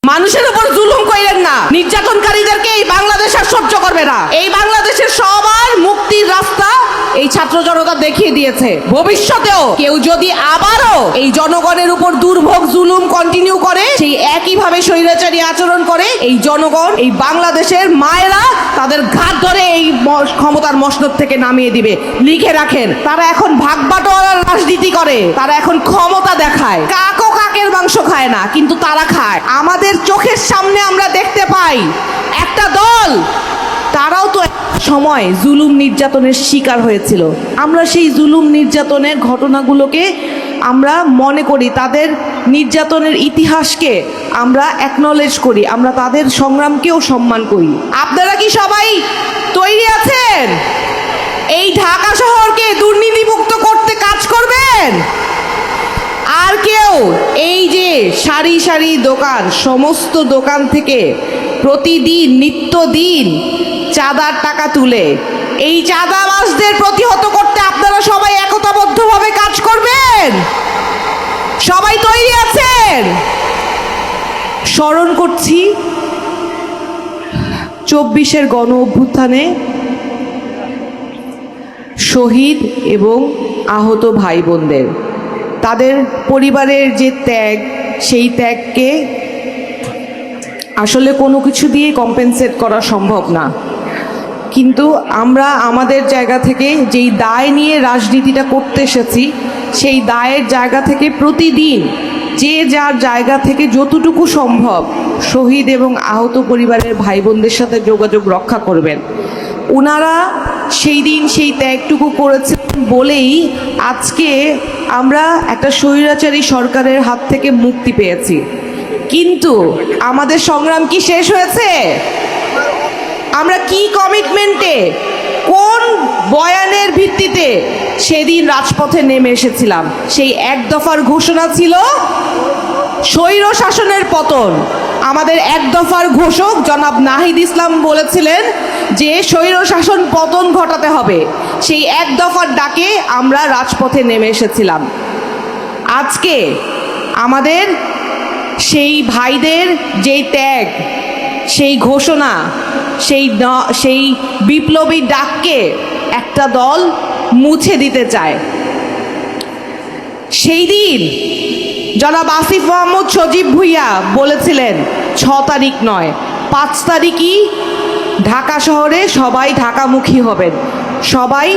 মানুষের উপর জুলুম কইরেন না। নির্যাতনকারীদেরকে এই বাংলাদেশ আর সহ্য করবে না। এই বাংলাদেশের সবার মুক্তির রাস্তা এই ছাত্র জনতা দেখিয়ে দিয়েছে। ভবিষ্যতেও কেউ যদি আবারও এই জনগণের উপর দুর্ভোগ জুলুম কন্টিনিউ করে, সেই একইভাবে স্বৈরাচারী আচরণ করে, এই জনগণ, এই বাংলাদেশের মায়েরা তাদের ঘাট ধরে এই ক্ষমতার মসনদ থেকে নামিয়ে দিবে। লিখে রাখেন, তারা এখন ভাগ বাটোয়ারার রাজনীতি করে, তারা এখন ক্ষমতা দেখায়। কাকও কাকের মাংস খায় না, কিন্তু তারা খায়। আমাদের চোখের সামনে আমরা দেখতে পাই একটা দল, তারাও তো সময় জুলুম নির্যাতনের শিকার হয়েছিল। আমরা সেই জুলুম নির্যাতনের ঘটনাগুলোকে আমরা মনে করি, তাদের নির্যাতনের ইতিহাসকে আমরা অ্যাকনলেজ করি, আমরা তাদের সংগ্রামকেও সম্মান করি। আপনারা কি সবাই তৈরি আছেন এই ঢাকা শহরকে দুর্নীতিমুক্ত করতে কাজ করবেন? আর কেউ এই যে সারি সারি দোকান, সমস্ত দোকান থেকে প্রতিদিন নিত্যদিন চাঁদার টাকা তুলে এই চাঁদাবাজদের প্রতিহত করতে আপনারা সবাই একতাবদ্ধভাবে কাজ করবেন? সবাই তৈরি আছেন? স্মরণ করছি 24-এর গণ অভ্যুত্থানে শহীদ এবং আহত ভাই বোনদের, তাদের পরিবারের যে ত্যাগ, সেই ত্যাগকে আসলে কোনো কিছু দিয়ে কম্পেনসেট করা সম্ভব না। কিন্তু আমরা আমাদের জায়গা থেকে যেই দায় নিয়ে রাজনীতিটা করতে এসেছি, সেই দায়ের জায়গা থেকে প্রতিদিন যে যার জায়গা থেকে যতটুকু সম্ভব শহীদ এবং আহত পরিবারের ভাই বোনদের সাথে যোগাযোগ রক্ষা করবেন। ওনারা সেই দিন সেই ত্যাগটুকু করেছেন বলেই আজকে আমরা একটা স্বৈরাচারী সরকারের হাত থেকে মুক্তি পেয়েছি। কিন্তু আমাদের সংগ্রাম কি শেষ হয়েছে? আমরা কি কমিটমেন্টে, কোন বয়ানের ভিত্তিতে সেদিন রাজপথে নেমে এসেছিলাম? সেই এক দফার ঘোষণা ছিল স্বৈর শাসনের পতন। আমাদের এক দফার ঘোষক জনাব নাহিদ ইসলাম বলেছিলেন যে স্বৈর শাসন পতন ঘটাতে হবে। সেই এক দফার ডাকে আমরা রাজপথে নেমে এসেছিলাম। আজকে আমাদের সেই ভাইদের যেই ত্যাগ, সেই ঘোষণা, সেই বিপ্লবী ডাককে একটা দল মুছে দিতে চায়। সেই দিন জনাব আসিফ মাহমুদ সজীব ভুইয়া বলেছিলেন 6 তারিখ নয় 5 তারিখই ঢাকা শহরে সবাই ঢাকামুখী হবেন, সবাই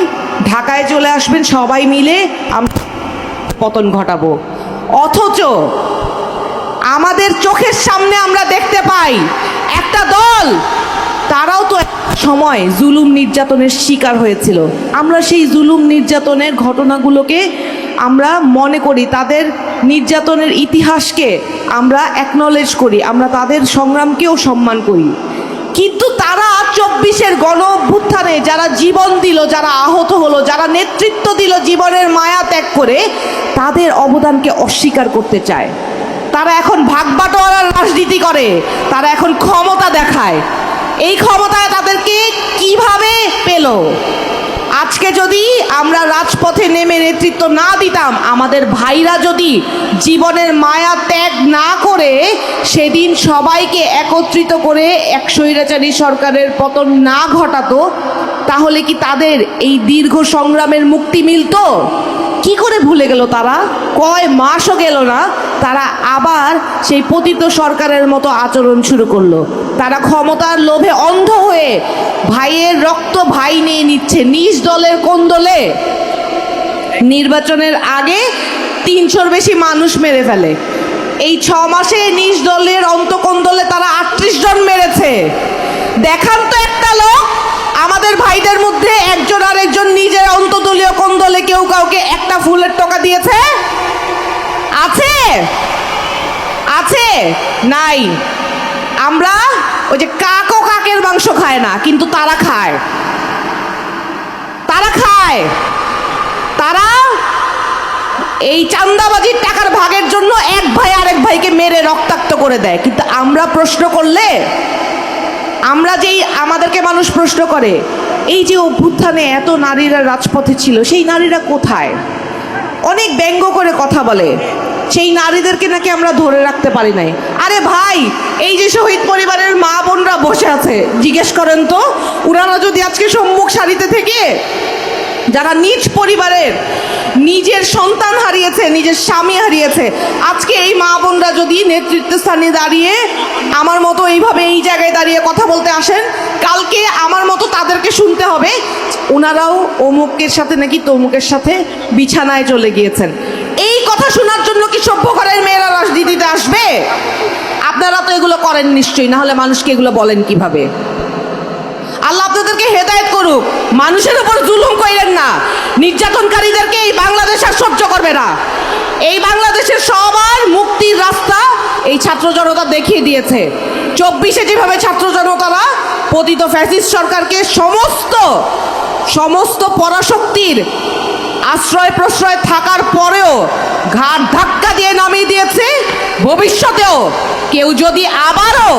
ঢাকায় চলে আসবেন, সবাই মিলে আমরা পতন ঘটাবো। অথচ আমাদের চোখের সামনে আমরা দেখতে পাই একটা দল, তারাও তো সময় জুলুম নির্যাতনের শিকার হয়েছিল। আমরা সেই জুলুম নির্যাতনের ঘটনাগুলোকে আমরা মনে করি, তাদের নির্যাতনের ইতিহাসকে আমরা অ্যাকনলেজ করি, আমরা তাদের সংগ্রামকেও সম্মান করি। কিন্তু তারা 24-এর গণ অভ্যুত্থানে যারা জীবন দিল, যারা আহত হলো, যারা নেতৃত্ব দিল জীবনের মায়া ত্যাগ করে, তাদের অবদানকে অস্বীকার করতে চায়। তারা এখন ভাগ বাটোয়ারার রাজনীতি করে, তারা এখন ক্ষমতা দেখায়। এই ক্ষমতায় তাদেরকে কিভাবে পেল? আজকে যদি আমরা রাজপথে নেমে নেতৃত্ব না দিতাম, আমাদের ভাইরা যদি জীবনের মায়া ত্যাগ না করে সেদিন সবাইকে একত্রিত করে এক স্বৈরাচারী সরকারের পতন না ঘটাতো, তাহলে কি তাদের এই দীর্ঘ সংগ্রামের মুক্তি মিলতো? কি করে ভুলে গেল তারা? কয় মাসও গেল না, তারা আবার সেই পতিত সরকারের মতো আচরণ শুরু করলো। তারা ক্ষমতার লোভে অন্ধ হয়ে ভাইয়ের রক্ত ভাই নিয়ে নিচ্ছে। নিজ দলের কোন দলে নির্বাচনের আগে 300-র বেশি মানুষ মেরে ফেলে। এই 6 মাসে নিজ দলের কোন দলে তারা 38 জন মেরেছে। দেখান তো একটা লোক আমাদের ভাইদের মধ্যে একজন আরেকজন নিজের অন্তদলীয় কোন দলে কেউ কাউকে একটা ফুলের টাকা দিয়েছে? আছে? আছে? নাই। আমরা ওই যে কাকও কাকের মাংস খায় না, কিন্তু তারা খায়। তারা খায়। তারা এই চাঁদাবাজির টাকার ভাগের জন্য এক ভাই আরেক ভাইকে মেরে রক্তাক্ত করে দেয়। কিন্তু আমরা প্রশ্ন করলে, আমরা যেই আমাদেরকে মানুষ প্রশ্ন করে, এই যে অভ্যুত্থানে এত নারীরা রাজপথে ছিল, সেই নারীরা কোথায়? অনেক ব্যঙ্গ করে কথা বলে। সেই নারীদেরকে নাকি আমরা ধরে রাখতে পারি নাই। আরে ভাই, এই যে শহীদ পরিবারের মা বোনরা বসে আছে, জিজ্ঞেস করেন তো, ওনারা যদি আজকে সম্মুখ সারিতে থেকে যারা নিজ পরিবারের নিজের সন্তান হারিয়েছে, নিজের স্বামী হারিয়েছে, আজকে এই মা বোনরা যদি নেতৃত্ব স্থানে দাঁড়িয়ে আমার মতো এইভাবে এই জায়গায় দাঁড়িয়ে কথা বলতে আসেন, কালকে আমার মতো তাদেরকে শুনতে হবে ওনারাও অমুকের সাথে নাকি তমুকের সাথে বিছানায় চলে গিয়েছেন। এই কথা শোনার জন্য কি সভ্য ঘরের মেয়েরা রাজনীতিতে আসবে? আপনারা তো এগুলো করেন নিশ্চয়ই, না হলে মানুষকে এগুলো বলেন কিভাবে? আল্লাহ আপনাদেরকে হেদায়েত করুক। মানুষের উপর জুলুম করেন না। নির্যাতনকারীদেরকে এই বাংলাদেশ আর সহ্য করবে না। এই বাংলাদেশের সবার মুক্তির রাস্তা এই ছাত্র জনতা দেখিয়ে দিয়েছে। 24-এ যেভাবে ছাত্র জনতারা পতিত ফ্যাসিস্ট সরকারকে সমস্ত পরাশক্তির আশ্রয় প্রশ্রয় থাকার পরেও ঘাট ধাক্কা দিয়ে নামিয়ে দিয়েছে, ভবিষ্যতেও কেউ যদি আবারও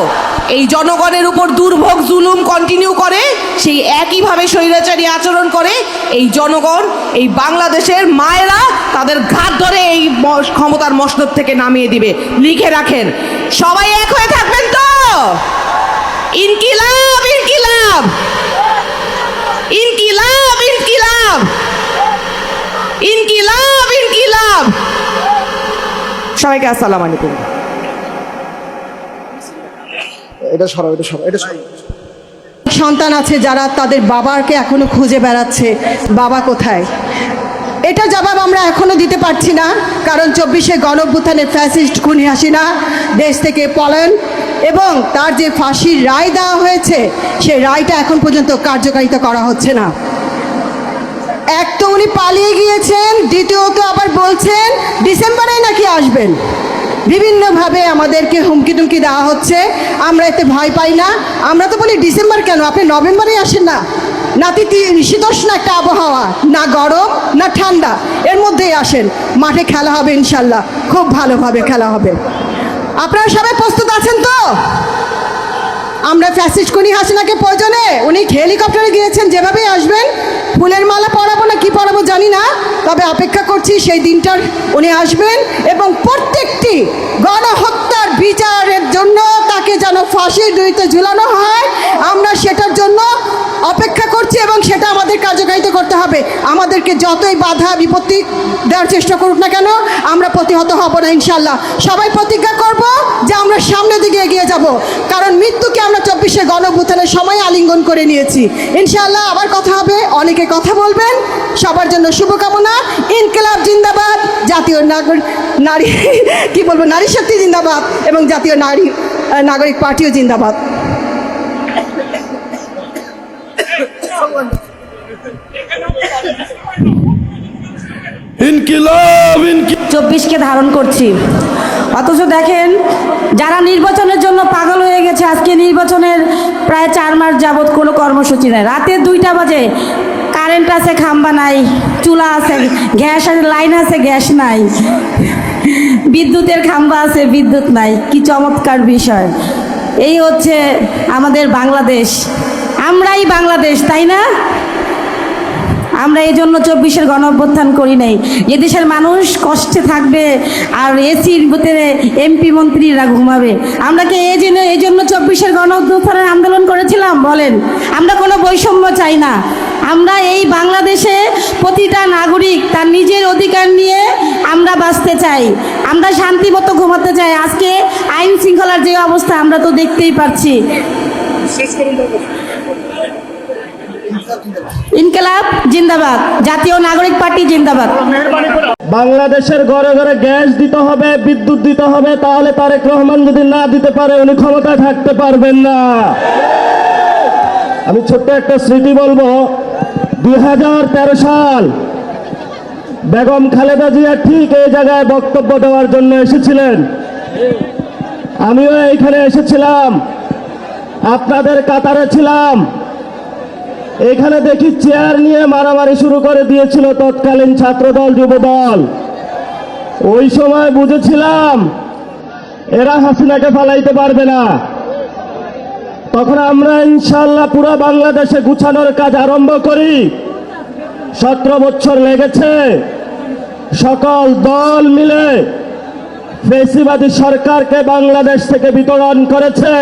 এই জনগণের উপর দুর্ভোগ জুলুম কন্টিনিউ করে, সেই একইভাবে স্বৈরাচারী আচরণ করে, এই জনগণ, এই বাংলাদেশের মায়েরা তাদের ঘাট ধরে এই ক্ষমতার মসনদ থেকে নামিয়ে দিবে। লিখে রাখেন, সবাই এক হয়ে থাকবেন তো? ইনকিলাব, ইনকিলাব, ইনকিলাব, ইনকিলাব, ইনকিলাব, ইনকিলাব। সবাইকে আসসালামু আলাইকুম। সন্তান আছে যারা তাদের বাবাকে এখনো খুঁজে বেড়াচ্ছে, বাবা কোথায়। এটা জবাব আমরা এখনো দিতে পারছি না, কারণ 24-এ গণঅভ্যুত্থানে ফ্যাসিস্ট খুনি হাসিনা দেশ থেকে পলায়ন এবং তার যে ফাঁসির রায় দেওয়া হয়েছে, সেই রায়টা এখন পর্যন্ত কার্যকারিতা করা হচ্ছে না। এক তো উনি পালিয়ে গিয়েছেন, দ্বিতীয়ত আবার বলছেন ডিসেম্বরে নাকি আসবেন। বিভিন্নভাবে আমাদেরকে হুমকি টুমকি দেওয়া হচ্ছে। আমরা এতে ভয় পাই না। আমরা তো বলি ডিসেম্বর কেন, আপনি নভেম্বরে আসেন না। শীতোষ্ণ একটা আবহাওয়া, না গরম না ঠান্ডা, এর মধ্যেই আসেন। মাঠে খেলা হবে ইনশাল্লাহ, খুব ভালোভাবে খেলা হবে। আপনারা সবাই প্রস্তুত আছেন তো? আমরা ফ্যাসিস্ট খুনি হাসিনাকে প্রয়োজনে উনি হেলিকপ্টারে গিয়েছেন, যেভাবেই আসবেন। ফুলের মালা পরাবো না কি পরাবো জানি না, তবে অপেক্ষা করছি সেই দিনটার উনি আসবেন এবং প্রত্যেকটি গণহত্যার বিচারের জন্য তাকে যেন ফাঁসির দড়িতে ঝুলানো হয়, আমরা সেটার জন্য অপেক্ষা করছি এবং সেটা আমাদের কার্যকারিতা করতে হবে। আমাদেরকে যতই বাধা বিপত্তি দেওয়ার চেষ্টা করুক না কেন, আমরা প্রতিহত হব না ইনশাল্লাহ। সবাই প্রতিজ্ঞা করব যে আমরা সামনের দিকে এগিয়ে যাব, কারণ মৃত্যুকে আমরা 24-এ গণঅভ্যুত্থানের সময় আলিঙ্গন করে নিয়েছি। ইনশাল্লাহ আবার কথা হবে, অনেকে কথা বলবেন। সবার জন্য শুভকামনা। ইনকিলাব জিন্দাবাদ, জাতীয় নারী কি বলবো, নারী শক্তি জিন্দাবাদ এবং জাতীয় নাগরিক পার্টিও জিন্দাবাদ। ইনকিলাব 24কে ধারণ করছি, অথচ দেখেন যারা নির্বাচনের জন্য পাগল হয়ে গেছে, আজকে নির্বাচনের প্রায় 4 মাস যাবৎ কোনো কর্মসূচি নেই। রাতে 2টা বাজে কারেন্ট আছে, খাম্বা নাই, চুলা আছে, গ্যাস আছে, লাইন আছে, গ্যাস নাই, বিদ্যুতের খাম্বা আছে, বিদ্যুৎ নাই। কি চমৎকার বিষয়! এই হচ্ছে আমাদের বাংলাদেশ, আমরাই বাংলাদেশ, তাই না? আমরা এই জন্য 24-এর গণঅভ্যুত্থান করি নাই। এদেশের মানুষ কষ্টে থাকবে আর এসির ভিতরে এমপি মন্ত্রীরা ঘুমাবে। আমরা কি এই জন্য 24-এর গণঅভ্যুত্থানের আন্দোলন করেছিলাম? বলেন। আমরা কোনো বৈষম্য চাই না। আমরা এই বাংলাদেশে প্রতিটা নাগরিক তার নিজের অধিকার নিয়ে আমরা বাঁচতে চাই, আমরা শান্তিমতো ঘুমাতে চাই। আজকে আইন শৃঙ্খলার যে অবস্থা আমরা তো দেখতেই পাচ্ছি। ইনকিলাব জিন্দাবাদ, জাতীয় নাগরিক পার্টি জিন্দাবাদ। বাংলাদেশের ঘরে ঘরে গ্যাস দিতে হবে, বিদ্যুৎ দিতে হবে, তাহলে তারেক রহমান যদি না দিতে পারে উনি ক্ষমতায় থাকতে পারবেন না। আমি ছোট্ট একটা স্মৃতি বলবো। 2013 সাল বেগম খালেদা জিয়া ঠিক এই জায়গায় বক্তব্য দেওয়ার জন্য এসেছিলেন। আমিও এইখানে এসেছিলাম, আপনাদের কাতারে ছিলাম। এখানে দেখি চেয়ার নিয়ে মারামারি শুরু করে দিয়েছিল তৎকালীন ছাত্রদল যুবদল। ওই সময় বুঝেছিলাম এরা হাসিনাকে ফালাইতে পারবে না। তখন আমরা ইনশাআল্লাহ পুরো বাংলাদেশে গুছানোর কাজ আরম্ভ করি। 17 বছর লেগেছে। সকল দল মিলে ফেসিবাদী সরকারকে বাংলাদেশ থেকে বিতরণ করেছে।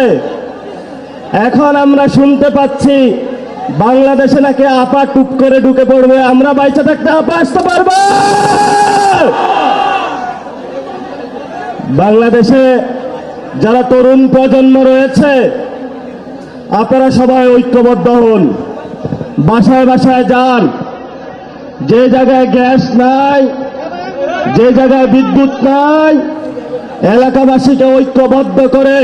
এখন আমরা শুনতে পাচ্ছি বাংলাদেশে নাকি আপা টুপ করে ঢুকে পড়বে। আমরা বাইচে থাকতে আপা আসতে পারবো? বাংলাদেশে যারা তরুণ প্রজন্ম রয়েছে, আপনারা সবাই ঐক্যবদ্ধ হন, বাসায় বাসায় যান। যে জায়গায় গ্যাস নাই, যে জায়গায় বিদ্যুৎ নাই, এলাকাবাসীকে ঐক্যবদ্ধ করে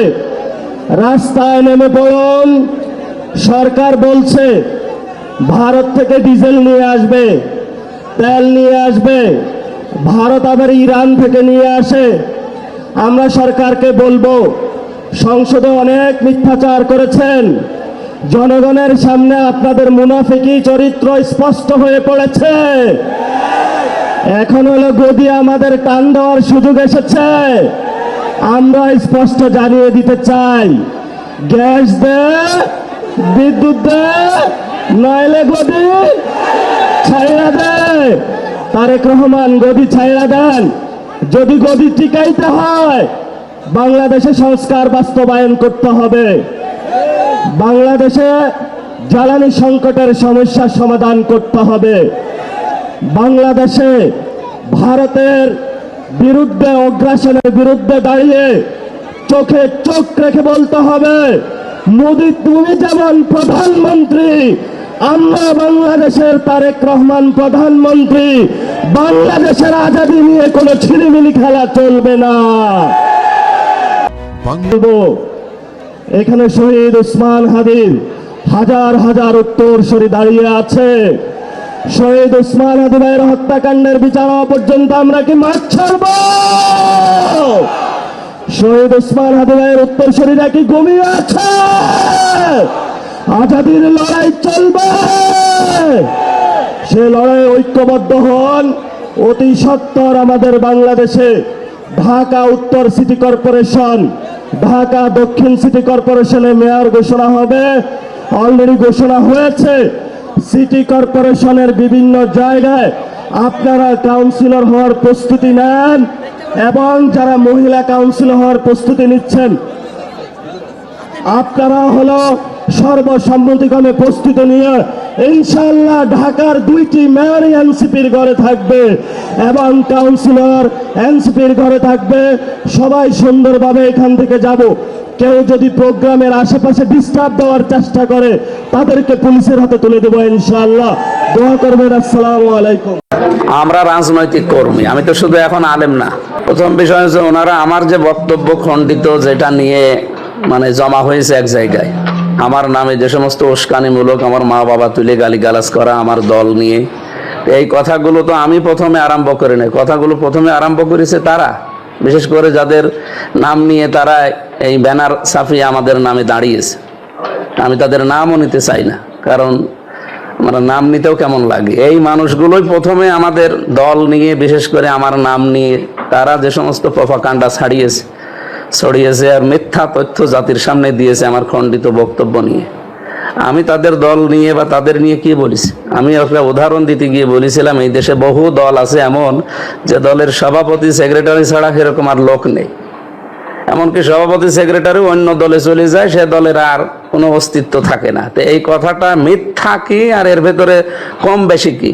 রাস্তায় নেমে পড়ুন। সরকার বলছে ভারত থেকে ডিজেল নিয়ে আসবে, তেল নিয়ে আসবে, ভারত আবার ইরান থেকে নিয়ে আসে। আমরা সরকারকে বলবো, সংসদে অনেক মিথ্যাচার করেছেন, জনগণের সামনে আপনাদের মুনাফিকি চরিত্র স্পষ্ট হয়ে পড়েছে। এখন হলো গদি আমাদের টান দেওয়ার সুযোগ এসেছে। আমরা স্পষ্ট জানিয়ে দিতে চাই, গ্যাস দে, বিদ্যুৎ দে, নইলে গদি ছাইড়া দে। তারেক রহমান, গদি ছাইড়া দেন। যদি গদি টিকাইতে হয়, বাংলাদেশে সংস্কার বাস্তবায়ন করতে হবে। বাংলাদেশে জ্বালানি সংকটের সমস্যার সমাধান করতে হবে। বাংলাদেশে ভারতের বিরুদ্ধে, অগ্রাসনের বিরুদ্ধে দাঁড়িয়ে চোখে চোখ রেখে বলতে হবে, মোদি তুমি যেমন প্রধানমন্ত্রী, আমরা বাংলাদেশের তারেক রহমান প্রধানমন্ত্রী। বাংলাদেশের আজাদী নিয়ে কোনো ছিনিমিনি খেলা চলবে না। এখানে শহীদ ওসমান হাদির হাজার হাজার উত্তরসূরি দাঁড়িয়ে আছে। শহীদ ওসমান হাদি ভাইয়ের হত্যাকাণ্ডের বিচার হওয়া পর্যন্ত আমরা কি মাঠ ছাড়ব? শহীদ ওসমান হাদি ভাইয়ের উত্তরসূরিরা কি ঘুমিয়ে আছে? আজাদীর লড়াই চলবে। সে লড়াই ঐক্যবদ্ধ হন। অতি সত্বর আমাদের বাংলাদেশে ঢাকা উত্তর সিটি কর্পোরেশন, ঢাকা দক্ষিণ সিটি কর্পোরেশনে মেয়র ঘোষণা হবে। অলরেডি ঘোষণা হয়েছে। সিটি কর্পোরেশনের বিভিন্ন জায়গায় আপনারা কাউন্সিলর হওয়ার প্রস্তুতি নেন, এবং যারা মহিলা কাউন্সিলর হওয়ার প্রস্তুতি নিচ্ছেন, আপনারা হলো সর্বসম্মতিক্রমে প্রস্তুতি নিয়ে ইনশাআল্লাহ ঢাকার 2টি মেয়র এনসিপির ঘরে থাকবে এবং কাউন্সিলর এনসিপির ঘরে থাকবে। সবাই সুন্দরভাবে এখান থেকে যাব। কেউ যদি প্রোগ্রামের আশেপাশে ডিস্টার্ব দেওয়ার চেষ্টা করে, তাদেরকে পুলিশের হাতে তুলে দেবো ইনশাআল্লাহ। দোয়া করবেন। আসসালামু আলাইকুম। আমরা রাজনৈতিক কর্মী, আমি তো শুধু এখন আলেম না। প্রথম বিষয় হচ্ছে, ওনারা আমার যে বক্তব্য খণ্ডিত, যেটা নিয়ে মানে জমা হয়েছে এক জায়গায়, আমার নামে যে সমস্ত উস্কানিমূলক, আমার মা বাবা তুলে গালিগালাজ করা আমার দল নিয়ে, এই কথাগুলো তো আমি প্রথমে আরম্ভ করি নাই। কথাগুলো প্রথমে আরম্ভ করেছে তারা, বিশেষ করে যাদের নাম নিয়ে তারা এই ব্যানার ছাপিয়ে আমাদের নামে দাঁড়িয়েছে। আমি তাদের নামও নিতে চাই না, কারণ আমার নাম নিতেও কেমন লাগে। এই মানুষগুলোই প্রথমে আমাদের দল নিয়ে, বিশেষ করে আমার নাম নিয়ে তারা যে সমস্ত প্রপাগান্ডা ছড়িয়েছে আর মিথ্যা তথ্য জাতির সামনে দিয়েছে আমার খণ্ডিত বক্তব্য নিয়ে। আমি তাদের দল নিয়ে বা তাদের নিয়ে কি বলেছি, আমি একটা উদাহরণ দিতে গিয়ে বলেছিলাম, এই দেশে বহু দল আছে এমন যে দলের সভাপতি সেক্রেটারি ছাড়া সেরকম আর লোক নেই। এমনকি সভাপতি সেক্রেটারি অন্য দলে চলে যায়, সে দলের আর কোনো অস্তিত্ব থাকে না। তো এই কথাটা মিথ্যা কি আর এর ভেতরে কম বেশি কি?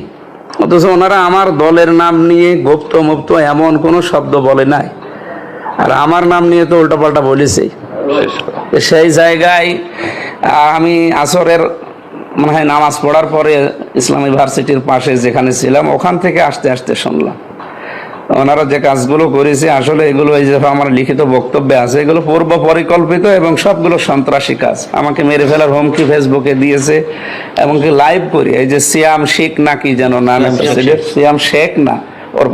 অথচ ওনারা আমার দলের নাম নিয়ে গুপ্ত মুপ্ত এমন কোনো শব্দ বলে নাই, আর আমার নাম নিয়ে তো উল্টাপাল্টা বলেছে। সেই জায়গায় আমি আসরের মনে হয় নামাজ পড়ার পরে ইসলাম ইউনিভার্সিটির পাশে যেখানে ছিলাম, ওখান থেকে আসতে আসতে শুনলাম ওনারা যে কাজগুলো করেছে, আসলে এগুলো এই যে আমার লিখিত বক্তব্যে আছে, এগুলো পূর্ব পরিকল্পিত এবং সবগুলো সন্ত্রাসী কাজ। আমাকে মেরে ফেলার হুমকি ফেসবুকে দিয়েছে, এমনকি লাইভ করি। এই যে সিয়াম শেখ না কি যেন নাম, সিয়াম শেখ না, ওর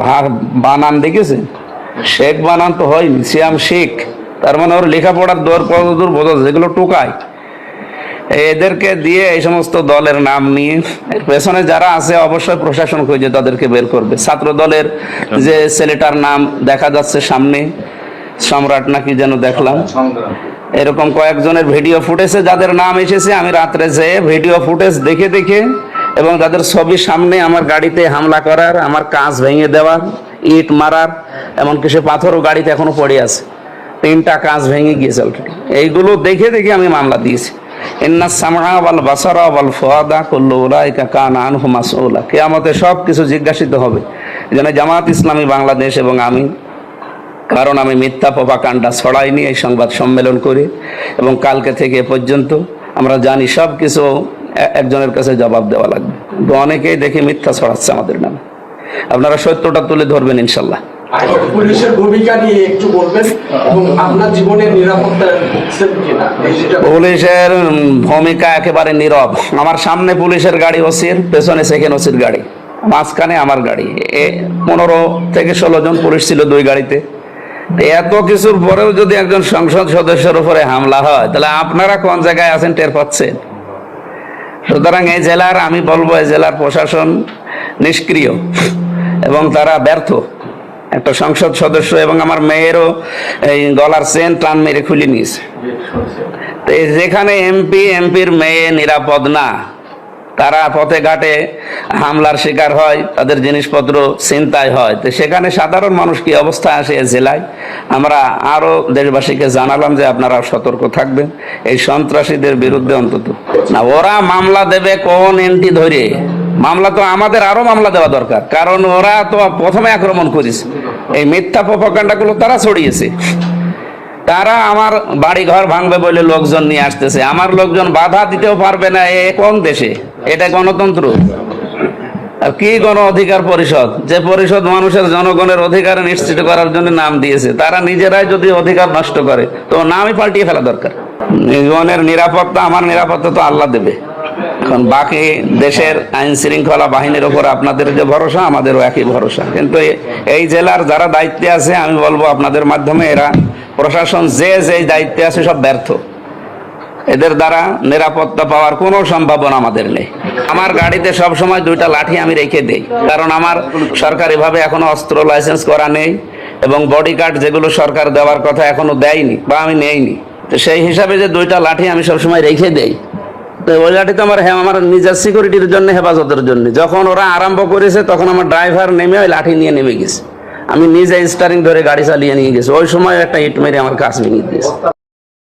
বানান দেখেছে, শেখ বানান তো হয়নি, সিয়াম শেখ, তার মানে ওর লেখাপড়ার দূর বোঝা, যেগুলো টোকায়। এদেরকে দিয়ে এই সমস্ত দলের নাম নিয়ে, এর পেছনে যারা আছে অবশ্যই প্রশাসন খুঁজে তাদেরকে বের করবে। ছাত্র দলের যে ছেলেটার নাম দেখা যাচ্ছে সামনে, সম্রাট নাকি যেন দেখলাম, এরকম কয়েকজনের ভিডিও ফুটেজে যাদের নাম এসেছে, আমি রাত্রে যেয়ে ভিডিও ফুটেজ দেখে এবং যাদের ছবির সামনে আমার গাড়িতে হামলা করার, আমার কাঁচ ভেঙে দেওয়ার, ইট মারার, এমনকি সে পাথরও গাড়িতে এখনো পড়ে আছে, 3টা কাঁচ ভেঙে গিয়েছে অলরেডি। এইগুলো দেখে দেখে আমি মামলা দিয়েছি। ইন্না সামআ ওয়াল বাসারা ওয়াল ফুআদা কুল্লু উলাইকা কানা আনহু মাসউলা। কিয়ামতে সব কিছু জিজ্ঞাসিত হবে। এজন্য জামাত ইসলামী বাংলাদেশ এবং আমি, কারণ আমি মিথ্যা প্রপাগান্ডা ছড়াইনি এই সংবাদ সম্মেলন করে, এবং কালকে থেকে এ পর্যন্ত আমরা জানি সব কিছু একজনের কাছে জবাব দেওয়া লাগবে। তো অনেকেই দেখে মিথ্যা ছড়াচ্ছে আমাদের নামে। আপনারা সত্যটা তুলে ধরবেন ইনশাল্লাহ। পুলিশের ভূমিকা নিয়ে একটু বলবেন এবং আপনার জীবনের নিরাপত্তা বুঝছেন কিনা? পুলিশের ভূমিকা একেবারে নীরব। আমার সামনে পুলিশের গাড়ি ওসির, পেছনে সেকেন্ড ওসির গাড়ি, মাঝখানে আমার গাড়ি। 15 থেকে 16 জন পুলিশ ছিল 2 গাড়িতে। এত কিছুর পরেও যদি একজন সংসদ সদস্যের উপরে হামলা হয়, তাহলে আপনারা কোন জায়গায় আছেন টের পাচ্ছেন? সুতরাং এই জেলার, আমি বলবো এই জেলার প্রশাসন নিষ্ক্রিয় এবং তারা ব্যর্থ। একটা সংসদ সদস্য এবং আমার মেয়েরও এই গলার চেন টান মেরে খুলে নিয়েছে। তো যেখানে এমপির মেয়ে নিরাপদ না, তারা পথে ঘাটে হামলার শিকার হয়, তাদের জিনিসপত্র ছিনতাই হয়, তো সেখানে সাধারণ মানুষ কি অবস্থায় আসে এই জেলায়? আমরা আরো দেশবাসীকে জানালাম যে আপনারা সতর্ক থাকবেন এই সন্ত্রাসীদের বিরুদ্ধে। অন্তত না, ওরা মামলা দেবে কোন এন্টি ধরে? মামলা তো আমাদের আরো মামলা দেওয়া দরকার, কারণ ওরা তো প্রথমে আক্রমণ করেছে, এই মিথ্যা প্রপাগান্ডাগুলো তারা ছড়িয়েছে। তারা আমার বাড়ি ঘর ভাঙবে বলে লোকজন নিয়ে আসতেছে, আমার লোকজন বাধা দিতেও পারবে না। এ কোন দেশে? এটা গণতন্ত্র? আর কি গণ অধিকার পরিষদ, যে পরিষদ মানুষের জনগণের অধিকার নিশ্চিত করার জন্য নাম দিয়েছে, তারা নিজেরাই যদি অধিকার নষ্ট করে তো নামই পাল্টিয়ে ফেলা দরকার। জীবনের নিরাপত্তা, আমার নিরাপত্তা তো আল্লাহ দেবে। এখন বাকি দেশের আইন শৃঙ্খলা বাহিনীর উপর আপনাদের যে ভরসা, আমাদেরও একই ভরসা। কিন্তু এই জেলার যারা দায়িত্বে আছে, আমি বলবো আপনাদের মাধ্যমে, এরা প্রশাসন যে দায়িত্বে আছে সব ব্যর্থ। এদের দ্বারা নিরাপত্তা পাওয়ার কোনো সম্ভাবনা আমাদের নেই। আমার গাড়িতে সব সময় 2টা লাঠি আমি রেখে দেই, কারণ আমার সরকারিভাবে এখনো অস্ত্র লাইসেন্স করা নেই, এবং বডি গার্ড যেগুলো সরকার দেওয়ার কথা এখনো দেয়নি বা আমি নেইনি। তো সেই হিসাবে যে 2টা লাঠি আমি সবসময় রেখে দেই, তো ওই লাঠি তো আমার নিজের সিকিউরিটির জন্য, হেফাজতের জন্য। যখন ওরা আরম্ভ করেছে তখন আমার ড্রাইভার নেমে ওই লাঠি নিয়ে নেমে গেছে, আমি নিজে স্টারিং ধরে গাড়ি চালিয়ে নিয়ে গেছি। ওই সময় একটা ইট মেরে আমার কাজ ভেঙে দিয়েছে।